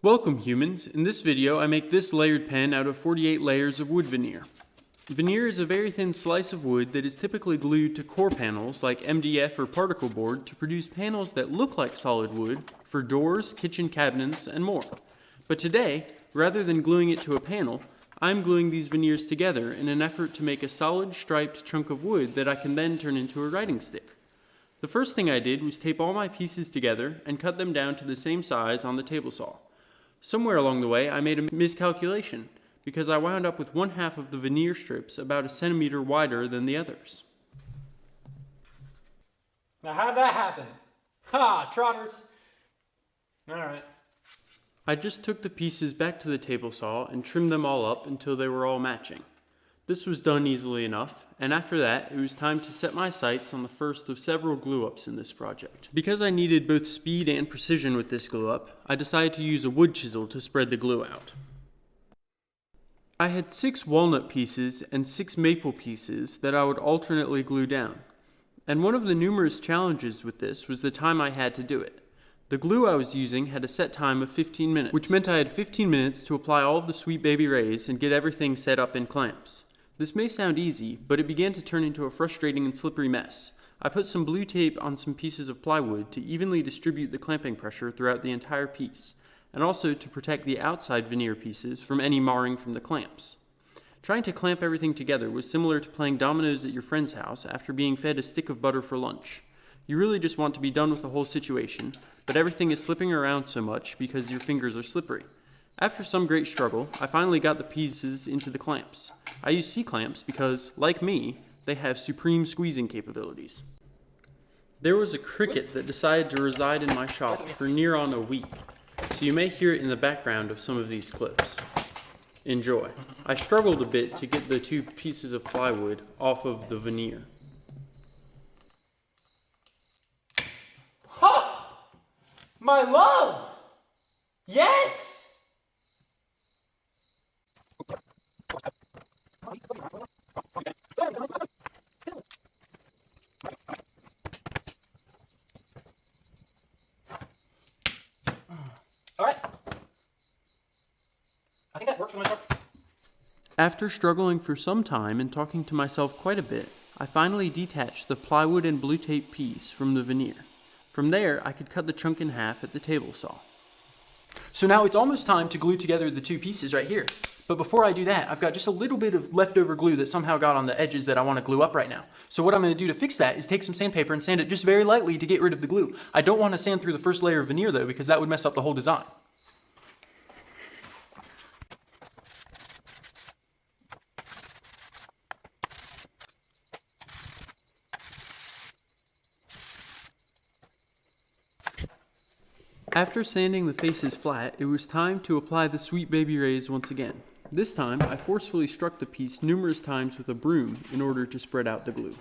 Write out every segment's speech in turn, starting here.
Welcome humans. In this video I make this layered pen out of 48 layers of wood veneer. Veneer is a very thin slice of wood that is typically glued to core panels like MDF or particle board to produce panels that look like solid wood for doors, kitchen cabinets, and more. But today, rather than gluing it to a panel, I'm gluing these veneers together in an effort to make a solid striped chunk of wood that I can then turn into a writing stick. The first thing I did was tape all my pieces together and cut them down to the same size on the table saw. Somewhere along the way, I made a miscalculation because I wound up with one half of the veneer strips about a centimeter wider than the others. Now how'd that happen? Ha, trotters! Alright. I just took the pieces back to the table saw and trimmed them all up until they were all matching. This was done easily enough, and after that, it was time to set my sights on the first of several glue-ups in this project. Because I needed both speed and precision with this glue-up, I decided to use a wood chisel to spread the glue out. I had 6 walnut pieces and 6 maple pieces that I would alternately glue down. And one of the numerous challenges with this was the time I had to do it. The glue I was using had a set time of 15 minutes, which meant I had 15 minutes to apply all of the sweet baby rays and get everything set up in clamps. This may sound easy, but it began to turn into a frustrating and slippery mess. I put some blue tape on some pieces of plywood to evenly distribute the clamping pressure throughout the entire piece, and also to protect the outside veneer pieces from any marring from the clamps. Trying to clamp everything together was similar to playing dominoes at your friend's house after being fed a stick of butter for lunch. You really just want to be done with the whole situation, but everything is slipping around so much because your fingers are slippery. After some great struggle, I finally got the pieces into the clamps. I use C-clamps because, like me, they have supreme squeezing capabilities. There was a cricket that decided to reside in my shop for near on a week, so you may hear it in the background of some of these clips. Enjoy. I struggled a bit to get the 2 pieces of plywood off of the veneer. Ha! My love! Yes! Alright. I think that works for myself. After struggling for some time and talking to myself quite a bit, I finally detached the plywood and blue tape piece from the veneer. From there, I could cut the chunk in half at the table saw. So now it's almost time to glue together the 2 pieces right here. But before I do that, I've got just a little bit of leftover glue that somehow got on the edges that I want to glue up right now. So what I'm going to do to fix that is take some sandpaper and sand it just very lightly to get rid of the glue. I don't want to sand through the first layer of veneer though, because that would mess up the whole design. After sanding the faces flat, it was time to apply the sweet baby rays once again. This time, I forcefully struck the piece numerous times with a broom in order to spread out the glue.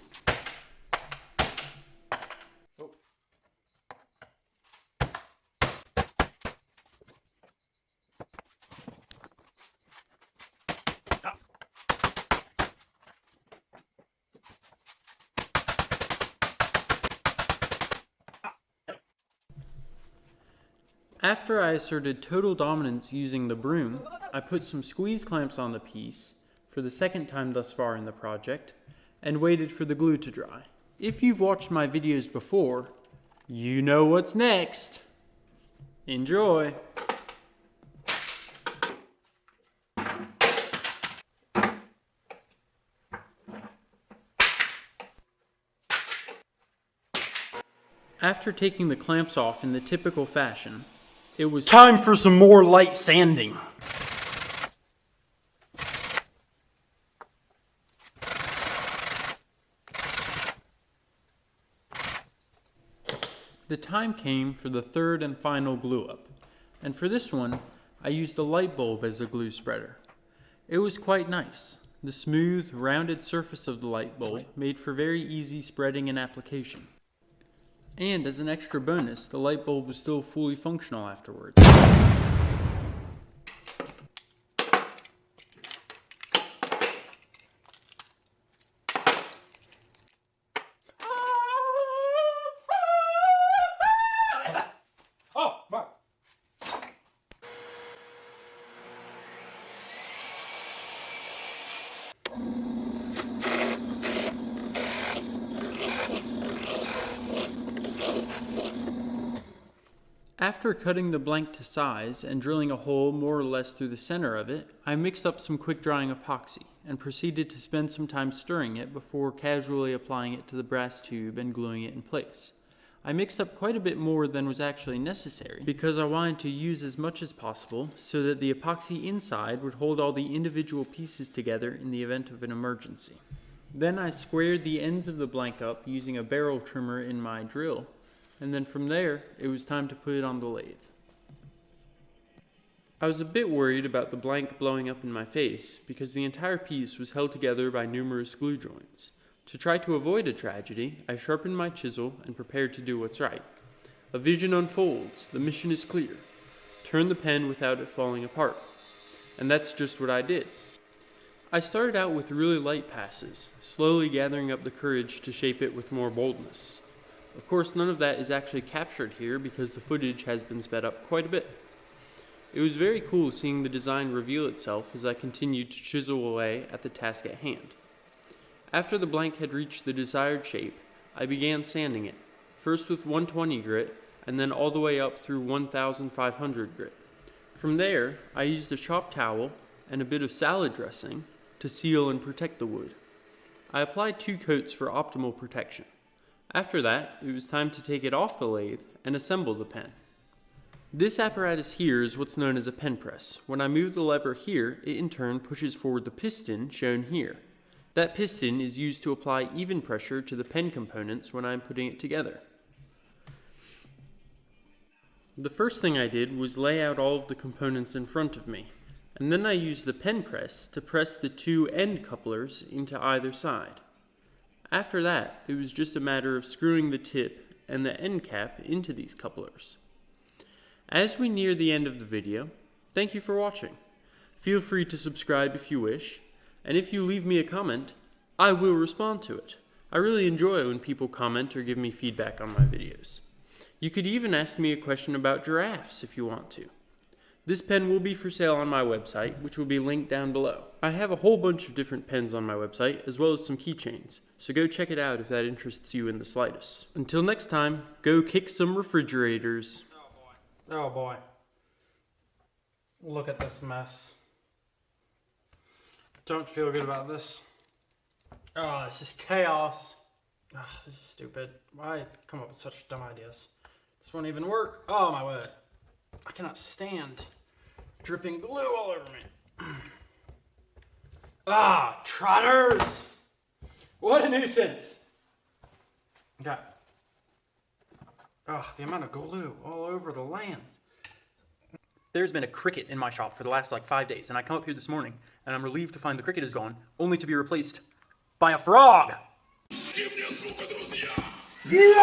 After I asserted total dominance using the broom, I put some squeeze clamps on the piece for the second time thus far in the project and waited for the glue to dry. If you've watched my videos before, you know what's next. Enjoy! After taking the clamps off in the typical fashion, it was Time for some more light sanding. The time came for the third and final glue up, and for this one, I used a light bulb as a glue spreader. It was quite nice. The smooth, rounded surface of the light bulb made for very easy spreading and application. And as an extra bonus, the light bulb was still fully functional afterwards. After cutting the blank to size and drilling a hole more or less through the center of it, I mixed up some quick drying epoxy and proceeded to spend some time stirring it before casually applying it to the brass tube and gluing it in place. I mixed up quite a bit more than was actually necessary because I wanted to use as much as possible so that the epoxy inside would hold all the individual pieces together in the event of an emergency. Then I squared the ends of the blank up using a barrel trimmer in my drill, and then from there it was time to put it on the lathe. I was a bit worried about the blank blowing up in my face because the entire piece was held together by numerous glue joints. To try to avoid a tragedy, I sharpened my chisel and prepared to do what's right. A vision unfolds, the mission is clear. Turn the pen without it falling apart. And that's just what I did. I started out with really light passes, slowly gathering up the courage to shape it with more boldness. Of course, none of that is actually captured here because the footage has been sped up quite a bit. It was very cool seeing the design reveal itself as I continued to chisel away at the task at hand. After the blank had reached the desired shape, I began sanding it, first with 120 grit and then all the way up through 1500 grit. From there, I used a shop towel and a bit of salad dressing to seal and protect the wood. I applied 2 coats for optimal protection. After that, it was time to take it off the lathe and assemble the pen. This apparatus here is what's known as a pen press. When I move the lever here, it in turn pushes forward the piston shown here. That piston is used to apply even pressure to the pen components when I'm putting it together. The first thing I did was lay out all of the components in front of me, and then I used the pen press to press the 2 end couplers into either side. After that, it was just a matter of screwing the tip and the end cap into these couplers. As we near the end of the video, thank you for watching. Feel free to subscribe if you wish, and if you leave me a comment, I will respond to it. I really enjoy when people comment or give me feedback on my videos. You could even ask me a question about giraffes if you want to. This pen will be for sale on my website, which will be linked down below. I have a whole bunch of different pens on my website, as well as some keychains, so go check it out if that interests you in the slightest. Until next time, go kick some refrigerators. Oh boy. Look at this mess. Don't feel good about this. Oh, this is chaos. Oh, this is stupid. Why come up with such dumb ideas? This won't even work. Oh my word. I cannot stand dripping glue all over me. Ah, trotters! What a nuisance! Okay. Oh, the amount of glue all over the land. There's been a cricket in my shop for the last 5 days, and I come up here this morning, and I'm relieved to find the cricket is gone, only to be replaced by a frog! Yeah!